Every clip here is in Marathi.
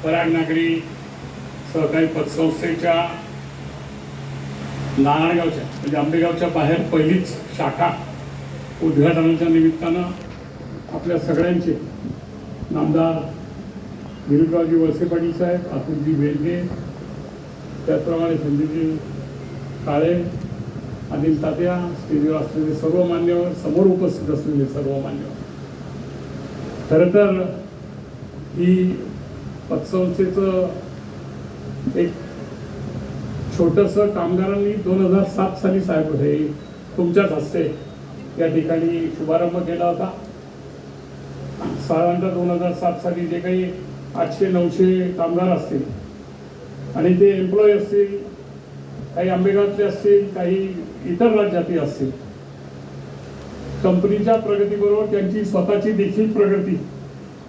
पराग नागरी सहकारी पतसंस्थेच्या नारायणगावच्या म्हणजे आंबेगावच्या बाहेर पहिलीच शाखा उद्घाटनाच्या निमित्तानं आपल्या सगळ्यांचे नामदार गिरीशरावजी वळसे पाटील साहेब, अतुलजी बेलगे, त्याचप्रमाणे संजयजी काळे, अनिल तात्या, स्टेजवर असलेले सर्व मान्यवर, समोर उपस्थित असलेले सर्व मान्यवर. खरं तर ही पतसंस्थेचं एक छोटंसं कामगारांनी 2007 साली साहेब हे तुमच्याच हस्ते या ठिकाणी शुभारंभ केला होता. साधारणतः 2007 साली जे काही 800-900 कामगार असतील आणि ते एम्प्लॉई असतील, काही आंबेगावचे असतील, काही इतर राज्यातील असतील, कंपनीच्या प्रगतीबरोबर त्यांची स्वतःची देखील प्रगती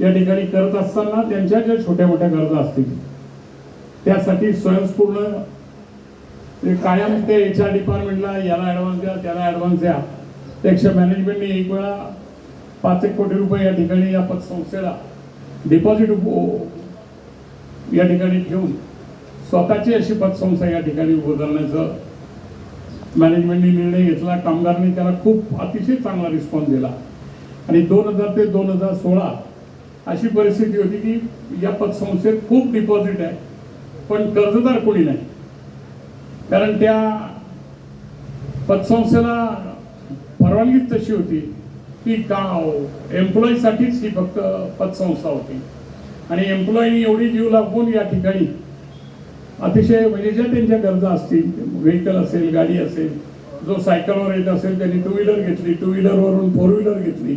या ठिकाणी करत असताना त्यांच्या ज्या छोट्या मोठ्या गरजा असतील त्यासाठी स्वयंस्फूर्ण कायम ते HR डिपार्टमेंटला याला ॲडव्हान्स द्या, त्याला ॲडव्हान्स द्या, त्यापेक्षा मॅनेजमेंटने एक वेळा 5-1 कोटी रुपये या ठिकाणी या पतसंस्थेला डिपॉझिट या ठिकाणी ठेवून स्वतःची अशी पतसंस्था या ठिकाणी उभं करण्याचं मॅनेजमेंटने निर्णय घेतला. कामगारांनी त्याला खूप अतिशय चांगला रिस्पॉन्स दिला आणि 2000 ते 2016 अशी परिस्थिती होती की या पतसंस्थेत खूप डिपॉझिट आहे पण कर्जदार कोणी नाही. कारण त्या पतसंस्थेला परवानगीच तशी होती की एम्प्लॉईसाठीच ही फक्त पतसंस्था होती आणि एम्प्लॉईनी एवढी जीव लावून या ठिकाणी अतिशय म्हणजे ज्या त्यांच्या गरजा असतील, व्हेकल असेल, गाडी असेल, जो सायकलवर येत असेल त्यांनी 2 व्हीलर घेतली, 2 व्हीलरवरून 4 व्हीलर घेतली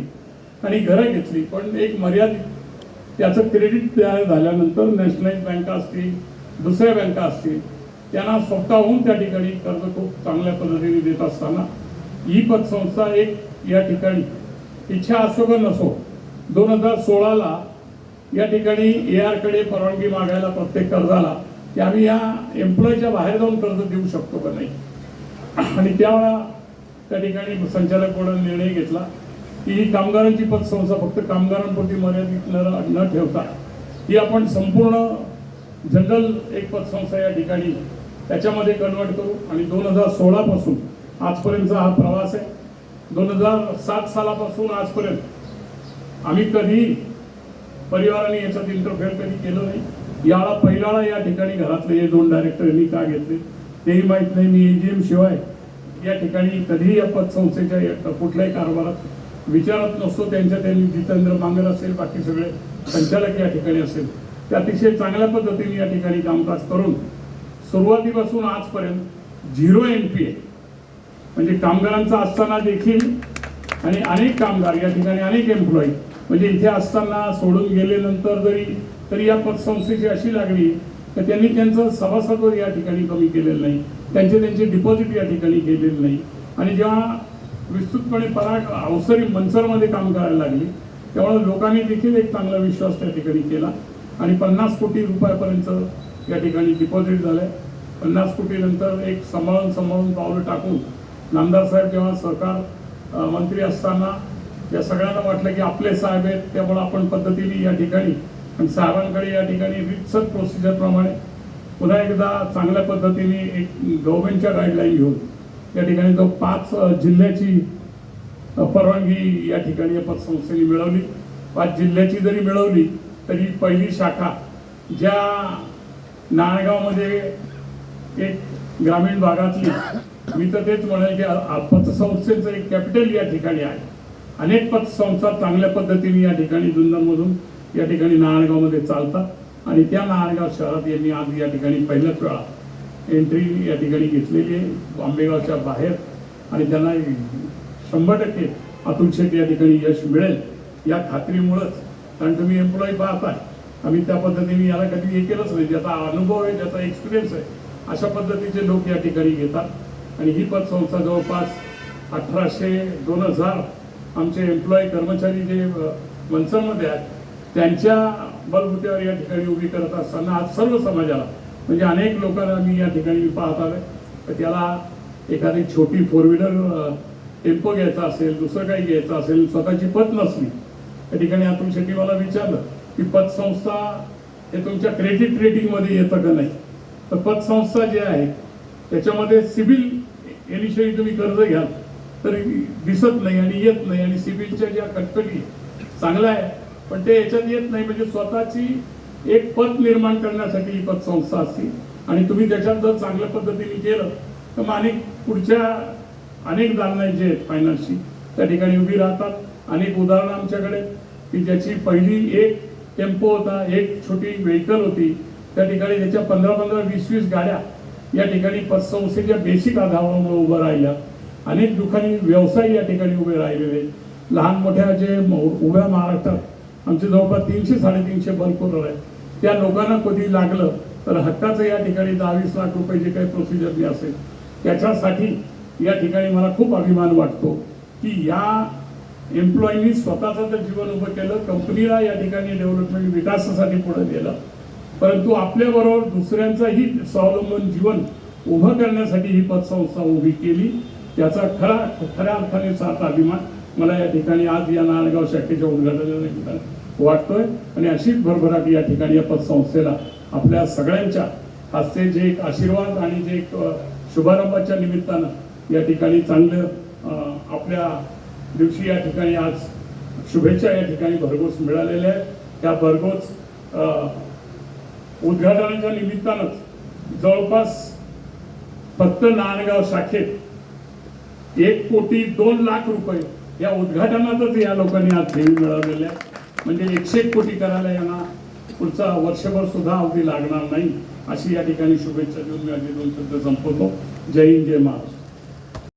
आणि घरं घेतली. पण एक मर्यादित त्याचं क्रेडिट तयार झाल्यानंतर नॅशनलाइज बँका असतील, दुसऱ्या बँका असतील, त्यांना स्वतःहून त्या ठिकाणी कर्ज खूप चांगल्या पद्धतीने देत असताना ही पतसंस्था एक या ठिकाणी इच्छा असो का नसो 2016ला या ठिकाणी AR कडे परवानगी मागायला प्रत्येक कर्जाला की आम्ही या एम्प्लॉईच्या बाहेर जाऊन कर्ज देऊ शकतो का नाही. आणि त्यावेळा त्या ठिकाणी संचालक बोर्डाने निर्णय घेतला की ही कामगारांची पतसंस्था फक्त कामगारांपुरती मर्यादित न ठेवता ही आपण संपूर्ण जनरल एक पतसंस्था या ठिकाणी त्याच्यामध्ये कन्वर्ट करू. आणि 2016 पासून आजपर्यंतचा हा प्रवास आहे. 2007 सालापासून आजपर्यंत आम्ही कधी परिवाराने याच्यात इंटरफेअर कधी केलं नाही. यावेळा पहिल्याला या ठिकाणी घरातले हे 2 डायरेक्टरांनी का घेतले तेही माहीत नाही. मी AGM शिवाय या ठिकाणी कधीही या पतसंस्थेच्या कुठल्याही कारभारात विचारत नसतो. त्यांनी जितेंद्र मांगर असेल, बाकी सगळे संचालक या ठिकाणी असेल, ते अतिशय चांगल्या पद्धतीने या ठिकाणी कामकाज करून सुरुवातीपासून आजपर्यंत 0 NPA म्हणजे कामगारांचा असताना देखील आणि अनेक कामगार या ठिकाणी अनेक एम्प्लॉई म्हणजे इथे असताना सोडून गेल्यानंतर तरी या पतसंस्थेची अशी लागली तर त्यांनी त्यांचं सभासदत्व या ठिकाणी कमी केलेलं नाही, त्यांचे डिपॉझिट या ठिकाणी केलेलं नाही. आणि जेव्हा विस्तृतपणे पराग अवसरी मनसरमध्ये काम करायला लागली तेव्हा लोकांनी देखील एक चांगला विश्वास त्या ठिकाणी केला आणि 50 कोटी रुपयापर्यंत या ठिकाणी डिपॉझिट झालंय. 50 कोटी नंतर एक सांभाळून पावलं टाकून नामदार साहेब जेव्हा सहकार मंत्री असताना या सगळ्यांना वाटलं की आपले साहेब आहेत त्यामुळे आपण पद्धतीने या ठिकाणी आणि साहेबांकडे या ठिकाणी रितसर प्रोसिजरप्रमाणे पुन्हा एकदा चांगल्या पद्धतीने एक गव्हर्नमेंटच्या गाईडलाईन घेऊन या ठिकाणी जो 5 जिल्ह्याची परवानगी या ठिकाणी या पतसंस्थेने मिळवली. 5 जिल्ह्याची जरी मिळवली तरी पहिली शाखा ज्या नाळगावमध्ये एक ग्रामीण भागातली, मी तर तेच म्हणेल की पतसंस्थेचं एक कॅपिटल या ठिकाणी आहे. अनेक पतसंस्था चांगल्या पद्धतीने या ठिकाणी जुन्नरमधून या ठिकाणी नारायणगावमध्ये चालतात आणि त्या नारायणगाव शहरात यांनी आज या ठिकाणी पहिल्याच वेळा एंट्री या ठिकाणी घेतलेली आहे आंबेगावच्या बाहेर. आणि त्यांना 100% अतुल शेट्टी या ठिकाणी यश मिळेल या खात्रीमुळंच. कारण तुम्ही एम्प्लॉई पाहताय, आम्ही त्या पद्धतीने याला कधी हे केलंच नाही. ज्याचा अनुभव आहे, ज्याचा एक्सपिरियन्स आहे, अशा पद्धतीचे लोक या ठिकाणी घेतात. आणि ही पतसंस्था जवळपास 1800-2000 आमचे एम्प्लॉई कर्मचारी जे मनसरमध्ये आहेत त्यांच्या बलबुत्यावर या ठिकाणी उभी करत असताना आज सर्व समाजाला म्हणजे अनेक लोकांना मी या ठिकाणी पाहत आलोय तर त्याला एखादी छोटी 4 व्हीलर टेम्पो घ्यायचा असेल, दुसरं काही घ्यायचं असेल, स्वतःची पत नसली त्या ठिकाणी अतुल शेट्टी मला विचारलं की पतसंस्था हे तुमच्या क्रेडिट रेटिंगमध्ये येतं का नाही. तर पतसंस्था जे आहे त्याच्यामध्ये सिबिल याविषयी तुम्ही कर्ज घ्याल तर दिसत नाही आणि येत नाही, आणि सिबिलच्या ज्या कटकटी चांगला आहे पण ते याच्यात येत नाही. म्हणजे स्वतःची एक पत निर्माण करण्यासाठी ही पतसंस्था असते, आणि तुम्ही त्याच्यात जर चांगल्या पद्धतीने केलं तर मग पुढच्या अनेक दालना जे आहेत फायनान्सची त्या ठिकाणी उभी राहतात. अनेक उदाहरणं आमच्याकडे की ज्याची पहिली एक टेम्पो होता, एक छोटी व्हेकल होती, त्या ठिकाणी त्याच्या 15-15, 20-20 गाड्या या ठिकाणी पतसंस्थेच्या बेसिक आधारावर उभं राहिल्या. अनेक दुकानी व्यवसाय या ठिकाणी उभे राहिलेले, लहान मोठ्या जे उभ्या महाराष्ट्रात आमचे जवळपास 300-350 बल्कवर आहेत. त्या लोकांना कधी लागलं तर हक्काचं या ठिकाणी 10-20 लाख रुपये जे काही प्रोसिजर असेल त्याच्यासाठी या ठिकाणी मला खूप अभिमान वाटतो की या एम्प्लॉईनी स्वतःचं तर जीवन उभं केलं, कंपनीला या ठिकाणी डेव्हलपमेंट विकासासाठी पुढे नेलं, परंतु आपल्याबरोबर दुसऱ्यांचाही स्वावलंबन जीवन उभं करण्यासाठी ही पतसंस्था उभी केली. त्याचा खऱ्या अर्थाने सार्थ अभिमान मला या ठिकाणी आज या नारायणगाव शाखेच्या उद्घाटनानिमित्ताने वाटतोय. आणि अशीच भरभराट या ठिकाणी या पतसंस्थेला आपल्या सगळ्यांच्या हस्ते जे एक आशीर्वाद आणि जे एक शुभारंभाच्या निमित्तानं या ठिकाणी चांगलं आपल्या दिवशी या ठिकाणी आज शुभेच्छा या ठिकाणी भरघोस मिळालेल्या आहेत. त्या भरघोस उद्घाटनाच्या निमित्तानंच जवळपास फक्त नारायणगाव शाखेत 1,02 लाख रुपये या उद्घाटनातच या लोकांनी आज ठेवी मिळवलेल्या आहेत. म्हणजे 101 कोटी करायला यांना पुढचा वर्षभर सुद्धा अवधी लागणार नाही, अशी या ठिकाणी शुभेच्छा देऊन मी अगदी 2 शब्द संपवतो. जय हिंद, जय महाराष्ट्र.